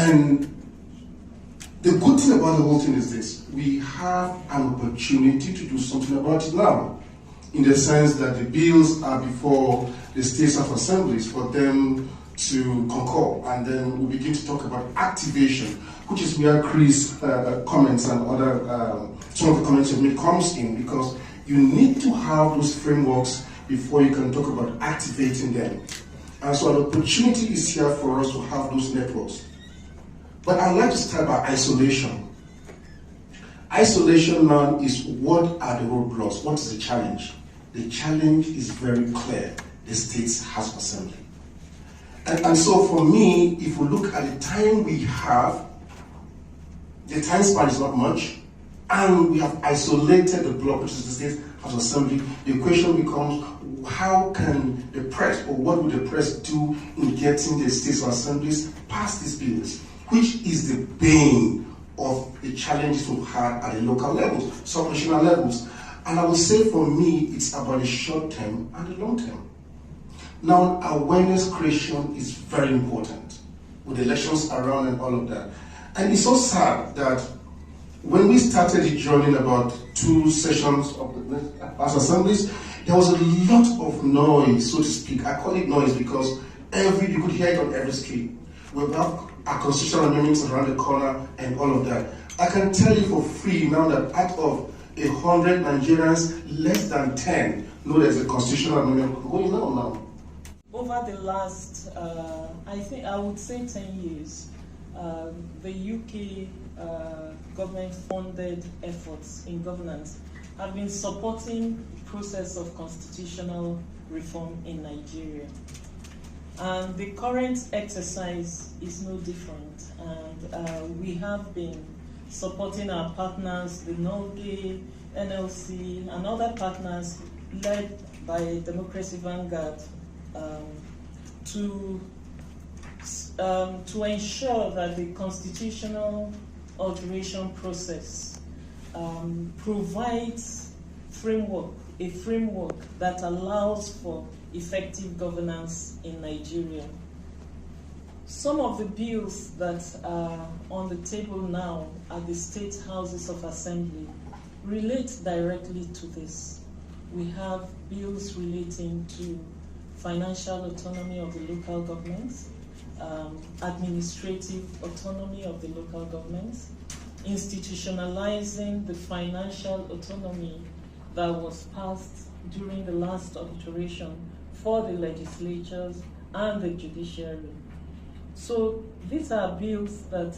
And the good thing about the whole thing is this: we have an opportunity to do something about it now, in the sense that the bills are before the states of assemblies for them to concur, and then we begin to talk about activation, which is where Chris' comments and other some of the comments you've made comes in, because you need to have those frameworks before you can talk about activating them. And so an opportunity is here for us to have those networks. But I'd like to start by isolation. Isolation now is, what are the roadblocks? What is the challenge? The challenge is very clear: the States House of Assembly. And so for me, if we look at the time we have, the time span is not much, and we have isolated the bloc, which is the State House of Assembly. The question becomes, how can the press, or what would the press do in getting the States of Assemblies past these bills, which is the bane of the challenges we've had at the local levels, subnational levels. And I would say for me, it's about the short term and the long term. Now, awareness creation is very important, with elections around and all of that. And it's so sad that when we started the journey about 2 sessions of the House Assemblies, there was a lot of noise, so to speak. I call it noise because you could hear it on every street. We have our constitutional amendments around the corner and all of that. I can tell you for free now that out of 100 Nigerians, less than 10 know there's a constitutional amendment going on now. Over the last, I would say 10 years, the UK government-funded efforts in governance have been supporting the process of constitutional reform in Nigeria. And the current exercise is no different. And we have been supporting our partners, the NOGE, NLC, and other partners led by Democracy Vanguard, to ensure that the constitutional alteration process provides a framework that allows for effective governance in Nigeria. Some of the bills that are on the table now at the state houses of assembly relate directly to this. We have bills relating to financial autonomy of the local governments, administrative autonomy of the local governments, institutionalizing the financial autonomy that was passed during the last alteration for the legislatures and the judiciary. So these are bills that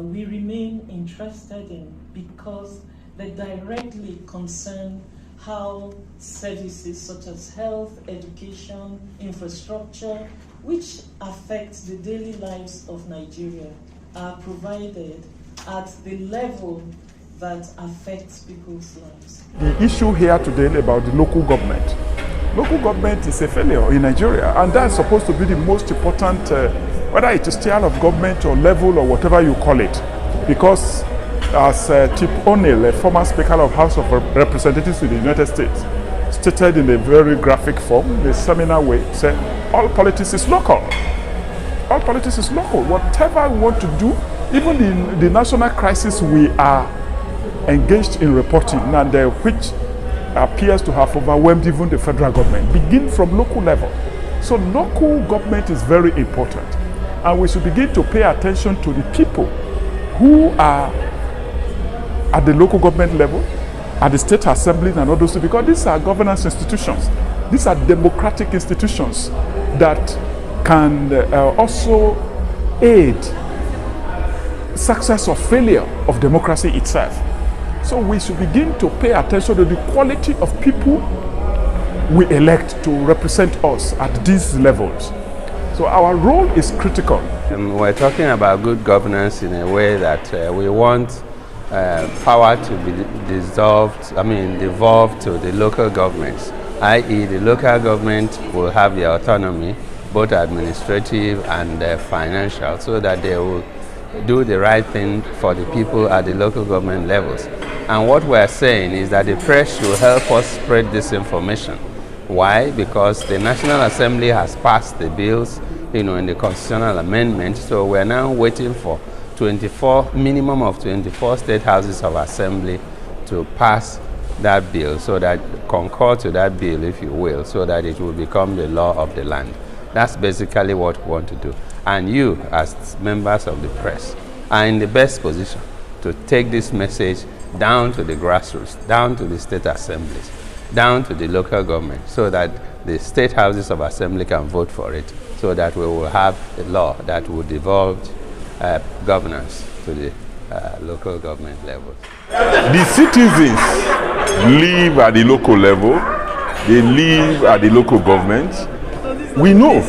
we remain interested in because they directly concern how services such as health, education, infrastructure, which affect the daily lives of Nigeria, are provided at the level that affects people's lives. The issue here today about the local government. Local government is a failure in Nigeria, and that's supposed to be the most important, whether it is tier of government or level or whatever you call it, because as Tip O'Neill, a former Speaker of House of Representatives in the United States, stated in a very graphic form, in a seminal way, said, all politics is local. All politics is local. Whatever we want to do, even in the national crisis we are engaged in reporting, and which appears to have overwhelmed even the federal government, begin from local level. So local government is very important. And we should begin to pay attention to the people who are at the local government level, at the state assembly and all those things, because these are governance institutions. These are democratic institutions that can also aid success or failure of democracy itself. So we should begin to pay attention to the quality of people we elect to represent us at these levels. So our role is critical. We're talking about good governance in a way that we want power to be devolved to the local governments, i.e. the local government will have the autonomy, both administrative and financial, so that they will do the right thing for the people at the local government levels. And what we're saying is that the press should help us spread this information. Why? Because the National Assembly has passed the bills, in the constitutional amendment, so we're now waiting for minimum of 24 state houses of assembly to pass that bill, so that concur to that bill, if you will, so that it will become the law of the land. That's basically what we want to do. And you, as members of the press, are in the best position to take this message down to the grassroots, down to the state assemblies, down to the local government, so that the state houses of assembly can vote for it, so that we will have a law that will devolve governance to the local government level. The citizens live at the local level, they live at the local government. We know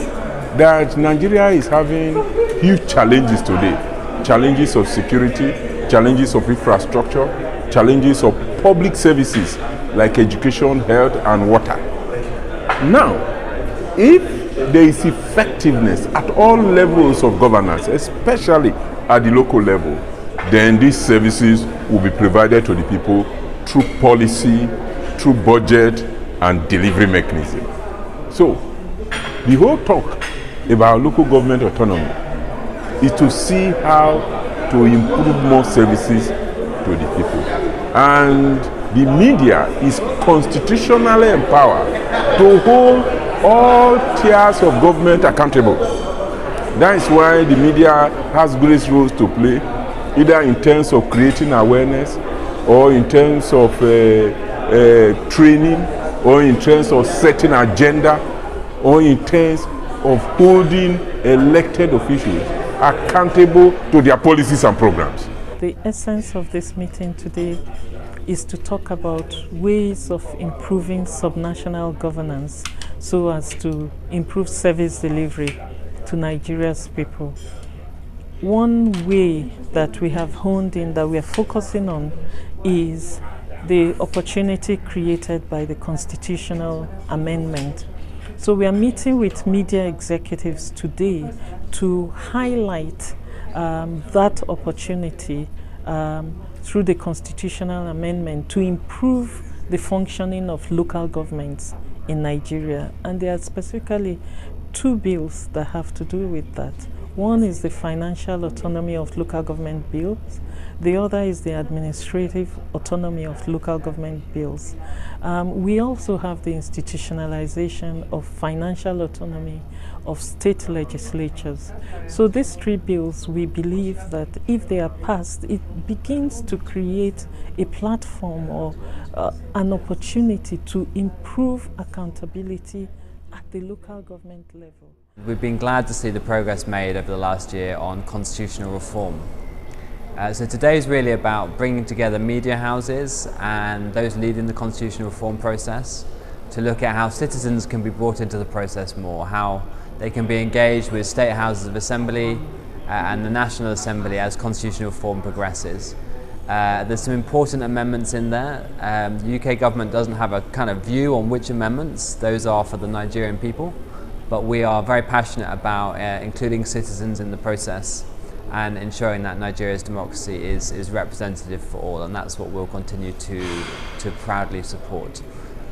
that Nigeria is having huge challenges today. Challenges of security, challenges of infrastructure, challenges of public services like education, health, and water. Now, if there is effectiveness at all levels of governance, especially at the local level, then these services will be provided to the people through policy, through budget, and delivery mechanism. So, the whole talk about local government autonomy is to see how to improve more services to the people. And the media is constitutionally empowered to hold all tiers of government accountable. That is why the media has great roles to play, either in terms of creating awareness, or in terms of training, or in terms of setting agenda, or in terms of holding elected officials accountable to their policies and programs. The essence of this meeting today is to talk about ways of improving subnational governance so as to improve service delivery to Nigeria's people. One way that we have honed in, that we are focusing on, is the opportunity created by the constitutional amendment. So we are meeting with media executives today to highlight that opportunity through the constitutional amendment to improve the functioning of local governments in Nigeria. And there are specifically two bills that have to do with that. One is the financial autonomy of local government bills. The other is the administrative autonomy of local government bills. We also have the institutionalization of financial autonomy of state legislatures. So these three bills, we believe that if they are passed, it begins to create a platform or an opportunity to improve accountability at the local government level. We've been glad to see the progress made over the last year on constitutional reform. So today is really about bringing together media houses and those leading the constitutional reform process to look at how citizens can be brought into the process more, how they can be engaged with state houses of assembly and the National Assembly as constitutional reform progresses. There's some important amendments in there. The UK government doesn't have a kind of view on which amendments those are for the Nigerian people, but we are very passionate about including citizens in the process and ensuring that Nigeria's democracy is representative for all, and that's what we'll continue to proudly support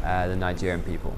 the Nigerian people.